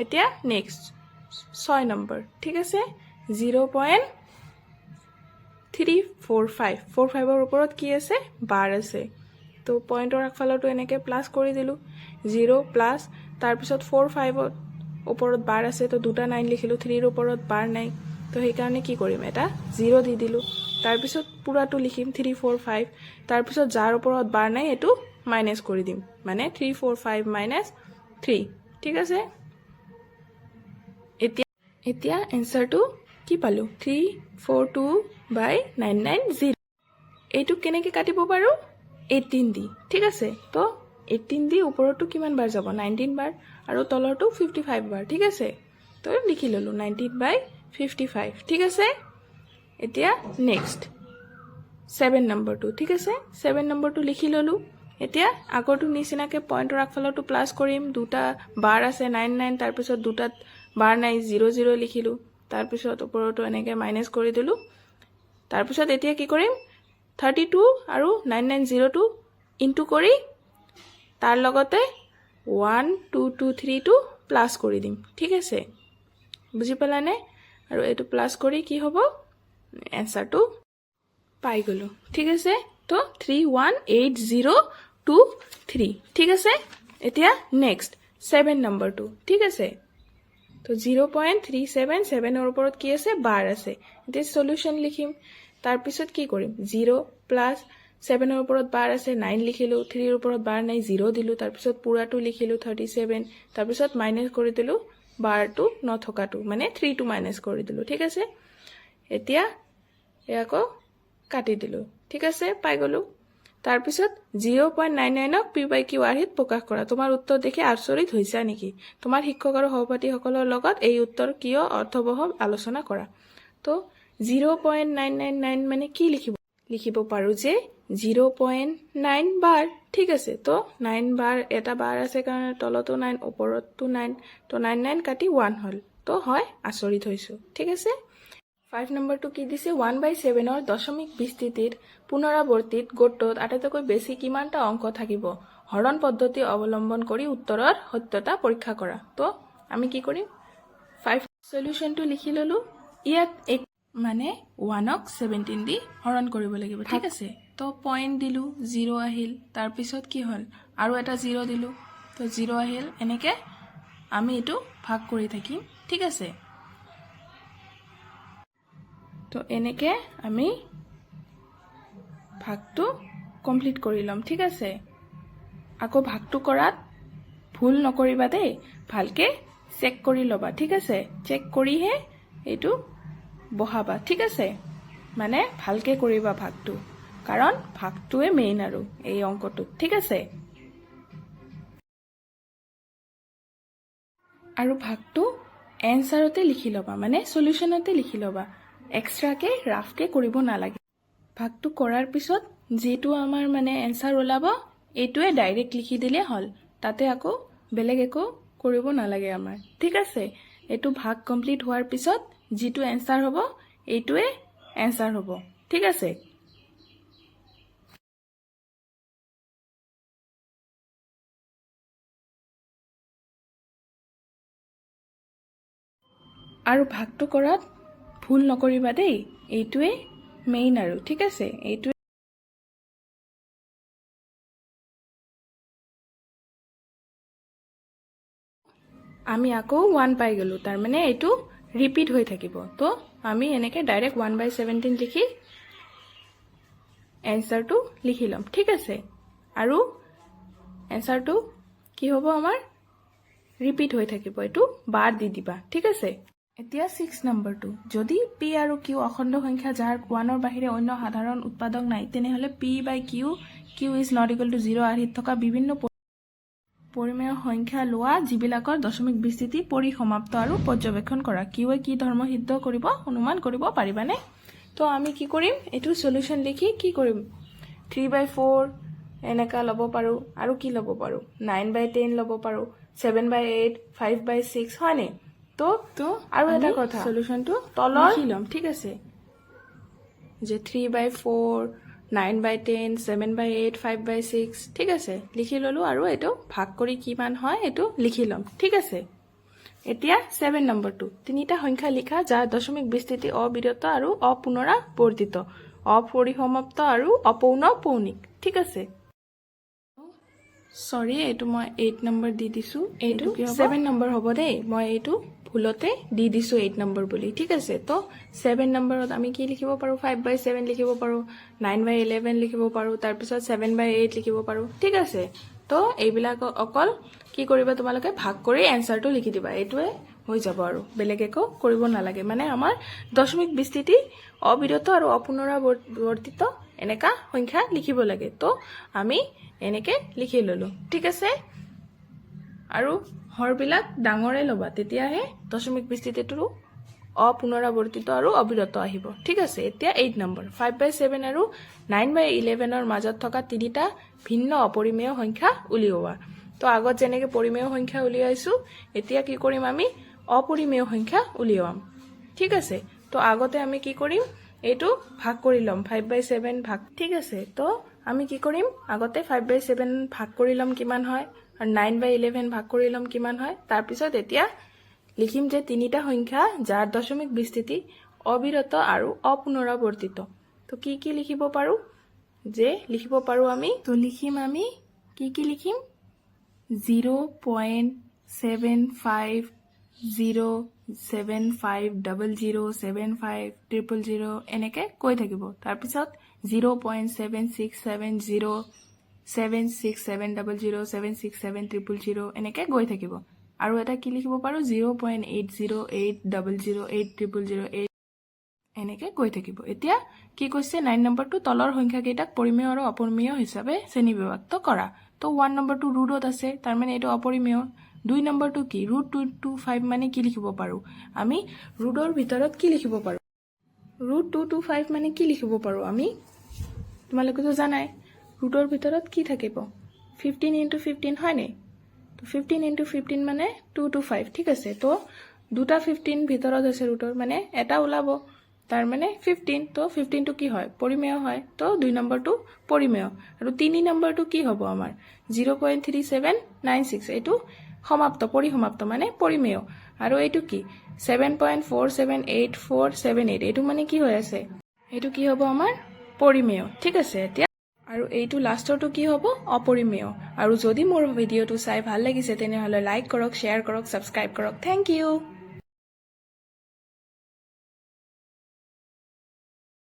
এতিয়া next 6 number ঠিক আছে 0.345 45ৰ ওপৰত কি আছে বাৰ আছে তো পইণ্টৰ আগফালৰটো এনেকৈ প্লাছ কৰি দিলোঁ 0 প্লাছ তাৰপিছত 45ৰ ওপৰত বাৰ আছে তো দুটা 9 লিখিলোঁ 3ৰ ওপৰত বাৰ নাই তো সেইকাৰণে কি কৰিম এটা 0 দি দিলোঁ তাৰপিছত পুৰাটো লিখিম 3 4 5 তাৰপিছত যাৰ ওপৰত বাৰ নাই এইটো মাইনাছ কৰি দিম মানে 3 4 5 মাইনাছ 3 ঠিক আছে এতিয়া এনসাৰটো কি পালোঁ 342/990 এইটো কেনেকৈ কাটিব পাৰোঁ 18 দি ঠিক আছে তো 18 দি ওপৰতো কিমান বাৰ যাব 19 বাৰ আৰু তলৰটো 55 বাৰ ঠিক আছে তো লিখি ল'লোঁ 19/55 ঠিক আছে এতিয়া নেক্সট 7 নম্বৰটো ঠিক আছে 7 নম্বৰটো লিখি ল'লোঁ এতিয়া আগৰটো নিচিনাকৈ পইণ্টৰ আগফালৰটো প্লাছ কৰিম দুটা বাৰ আছে 99 তাৰপিছত দুটাত বাৰ নাই 00 লিখিলোঁ তাৰপিছত ওপৰতো এনেকৈ মাইনাছ কৰি দিলোঁ তাৰপিছত এতিয়া কি কৰিম 32 আৰু 9902 ইনটু কৰি তাৰ লগতে 1 2 2 3 টো প্লাছ কৰি দিম ঠিক আছে বুজি পালানে আৰু এইটো প্লাছ কৰি কি হ'ব এনসাৰটো পাই গ'লোঁ ঠিক আছে তো 318023 ঠিক আছে এতিয়া নেক্সট 7 নম্বৰটো ঠিক আছে তো 0.377ৰ ওপৰত কি আছে বাৰ আছে এতিয়া সলিউশন লিখিম তাৰপিছত কি কৰিম 0 প্লাছ 7ৰ ওপৰত বাৰ আছে 9 লিখিলোঁ 3ৰ ওপৰত বাৰ নাই 0 দিলোঁ তাৰপিছত পুৰাটো লিখিলোঁ 37 তাৰপিছত মাইনাছ কৰি দিলোঁ বাৰটো নথকাটো মানে 3 টো মাইনাছ কৰি দিলোঁ ঠিক আছে এতিয়া আকৌ কাটি দিলোঁ ঠিক আছে পাই গ'লোঁ তাৰপিছত 0.99ক p/q আৰ্হিত প্ৰকাশ কৰা তোমাৰ উত্তৰ দেখি আচৰিত হৈছা নেকি তোমাৰ শিক্ষক আৰু সহপাঠীসকলৰ লগত এই উত্তৰ কিয় অৰ্থবহ আলোচনা কৰা তো 0.999 মানে কি লিখিব পাৰোঁ যে 0.9 বাৰ ঠিক আছে তো 9 বাৰ এটা বাৰ আছে কাৰণে তলতো 9 ওপৰতো 9 তো 99 কাটি 1 হ'ল তো হয় আচৰিত হৈছোঁ ঠিক আছে 5 নম্বৰটো কি দিছে 1/7ৰ দশমিক বিস্তৃতিৰ পুনৰাবৰ্তিত গোটত আটাইতকৈ বেছি কিমানটা অংক থাকিব হৰণ পদ্ধতি অৱলম্বন কৰি উত্তৰৰ সত্যতা পৰীক্ষা কৰা তো আমি কি কৰিম 5 সলিউশনটো লিখি ল'লোঁ ইয়াত মানে 1ক 17 দি হৰণ কৰিব লাগিব ঠিক আছে তো পইণ্ট দিলোঁ 0 আহিল তাৰপিছত কি হ'ল আৰু এটা 0 দিলোঁ তো 0 আহিল এনেকৈ আমি এইটো ভাগ কৰি থাকিম ঠিক আছে তো এনেকৈ আমি ভাগটো কমপ্লিট কৰি ল'ম ঠিক আছে আকৌ ভাগটো কৰাত ভুল নকৰিবা দেই ভালকৈ চেক কৰি ল'বা ঠিক আছে চেক কৰিহে এইটো বহাবা ঠিক আছে মানে ভালকৈ কৰিবা ভাগটো কাৰণ ভাগটোৱে মেইন আৰু এই অংকটো ঠিক আছে আৰু ভাগটো এনসাৰতে লিখি ল'বা মানে সলিউশনতে লিখি ল'বা এক্সট্ৰাকে ৰাফকে কৰিব নালাগে ভাগটো কৰাৰ পিছত যেটো আমাৰ মানে এনসাৰ ওলাব এইটোৱে ডাইৰেক্ট লিখি দিলে হ'ল তাতে আকৌ বেলেগ একো কৰিব নালাগে আমাৰ ঠিক আছে এইটো ভাগ কমপ্লিট হোৱাৰ পিছত যেটো এনসাৰ হ'ব এইটোৱে এনসাৰ হ'ব ঠিক আছে আৰু ভাগটো কৰাত ভুল নকৰিবা দেই এইটোৱে মেইন আৰু ঠিক আছে এইটোৱে আমি আকৌ 1 পাই গ'লোঁ তাৰ মানে এইটো ৰিপিট হৈ থাকিব তো আমি এনেকৈ ডাইৰেক্ট 1/17 লিখি এনসাৰটো লিখি ল'ম ঠিক আছে আৰু এনসাৰটো কি হ'ব আমাৰ ৰিপিট হৈ থাকিব এইটো বাৰ দি দিবা ঠিক আছে এতিয়া 6 নম্বৰটো যদি p আৰু q অখণ্ড সংখ্যা যাৰ 1ৰ বাহিৰে অন্য সাধাৰণ উৎপাদক নাই তেনেহলে p/q is not equal to 0 আৰ্হিত থকা বিভিন্ন পৰিমেয় সংখ্যা লোৱা যিবিলাকৰ দশমিক বিস্তৃতি পৰিসমাপ্ত আৰু পৰ্যবেক্ষণ কৰা কিউৱে কি ধৰ্ম সিদ্ধ কৰিব অনুমান কৰিব পাৰিবানে তো আমি কি কৰিম এইটো সলিউশন লিখি কি কৰিম 3/4 এনেকা ল'ব পাৰোঁ আৰু কি ল'ব পাৰোঁ 9/10 ল'ব পাৰোঁ 7/8 5/6 হয়নে তো আৰু এটা কথা সলিউশনটো তলৰ লিখি ল'ম ঠিক আছে যে 3/4 9/10 7/8 5/6 ঠিক আছে লিখি ল'লোঁ আৰু এইটো ভাগ কৰি কিমান হয় এইটো লিখি ল'ম ঠিক আছে এতিয়া 7 নম্বৰটো তিনিটা সংখ্যা লিখা যাৰ দশমিক বিস্তৃতি অবিৰত আৰু অপুনৰাবৰ্তিত অপৰিসমাপ্ত আৰু অপৌন পৌনিক ঠিক আছে সৰি এইটো মই 8 নম্বৰ দি দিছো এইটো 7 নম্বৰ হ'ব দেই মই এইটো ভুলতে দি দিছো 8 নম্বৰ বুলি ঠিক আছে তো 7 নম্বৰত আমি কি লিখিব পাৰো 5/7 লিখিব পাৰো 9/11 লিখিব পাৰো তাৰ পিছত 7/8 লিখিব পাৰো ঠিক আছে তো এইবিলাক অকল কি কৰিবা তোমালোকে ভাগ কৰি এনসাৰটো লিখি দিবা এইটোৱে হৈ যাব আৰু বেলেগ একো কৰিব নালাগে মানে আমাৰ দশমিক বিস্তৃতি অবিৰত আৰু অপুনৰাবৰ্তিত এনেকা সংখ্যা লিখিব লাগে তো আমি এনেকে লিখি ললো ঠিক আছে আৰু হৰবিলাক ডাঙৰে লবা তেতিয়াহে দশমিক বিস্তৃতিটো অপুনৰাবৰ্তিত আৰু অবিৰত আহিব ঠিক আছে এতিয়া 8 নম্বৰ 5/7 আৰু 9/11 ৰ মাজত থকা তিনিটা ভিন্ন অপৰিমেয় সংখ্যা উলিওৱা তো আগত যেনেকৈ পৰিমেয় সংখ্যা উলিয়াইছো এতিয়া কি কৰিম আমি অপৰিমেয় সংখ্যা উলিয়াম ঠিক আছে তো আগতে আমি কি কৰিম এইটো ভাগ কৰি লম 5/7 ভাগ ঠিক আছে তো আমি কি কৰিম আগতে 5/7 ভাগ কৰি লম কিমান হয় আৰু 9/11 ভাগ কৰি লম কিমান হয় তাৰ পিছত এতিয়া লিখিম যে তিনিটা সংখ্যা যাৰ দশমিক বিস্তৃতি অবিৰত আৰু অপুনৰাবৰ্তিত তো কি লিখিব পাৰো যে লিখিব পাৰো আমি তো লিখিম আমি কি লিখিম 0.75007500 এনেকে কৈ থাকিব তাৰ পিছত 0.7670767000 এনেকে গৈ থাকিব আৰু এটা কি লিখিব পাৰো 0.8080008008 এনেকে গৈ থাকিব এতিয়া কি কৈছে 9 নম্বৰটো তলৰ সংখ্যা কেইটাক পৰিমেয় আৰু অপৰিমেয় হিচাপে শ্ৰেণীবিভক্ত কৰা তো 1 নম্বৰটো ৰুটত আছে তাৰ মানে এইটো অপৰিমেয় 2 নম্বৰটো কি √225 মানে কি লিখিব পাৰো আমি ৰুটৰ ভিতৰত কি লিখিব পাৰো √225 মানে কি লিখিব পাৰো আমি তোমালোকেতো জানাই ৰুটৰ ভিতৰত কি থাকিব 15 * 15 হয় নে তো 15 * 15 মানে 225 ঠিক আছে তো দুটা 15 ভিতৰত আছে ৰুটৰ মানে এটা ওলাব তাৰ মানে 15 তো 15 টো কি হয় পৰিমেয় হয় তো 2 নম্বৰটো পৰিমেয় আৰু 3 নম্বৰটো কি হ'ব আমাৰ 0.3796 এইটো সমাপ্ত পৰিসমাপ্ত মানে পৰিমেয় আৰু এইটো কি 7.478478 এইটো মানে কি হৈ আছে এইটো কি হ'ব আমাৰ পৰিমেয় ঠিক আছে এতিয়া আৰু এইটো লাষ্টৰটো কি হ'ব অপৰিমেয় আৰু যদি মোৰ ভিডিঅটো চাই ভাল লাগিছে তেনেহলে লাইক কৰক শেয়াৰ কৰক সাবস্ক্ৰাইব কৰক থ্যাংক ইউ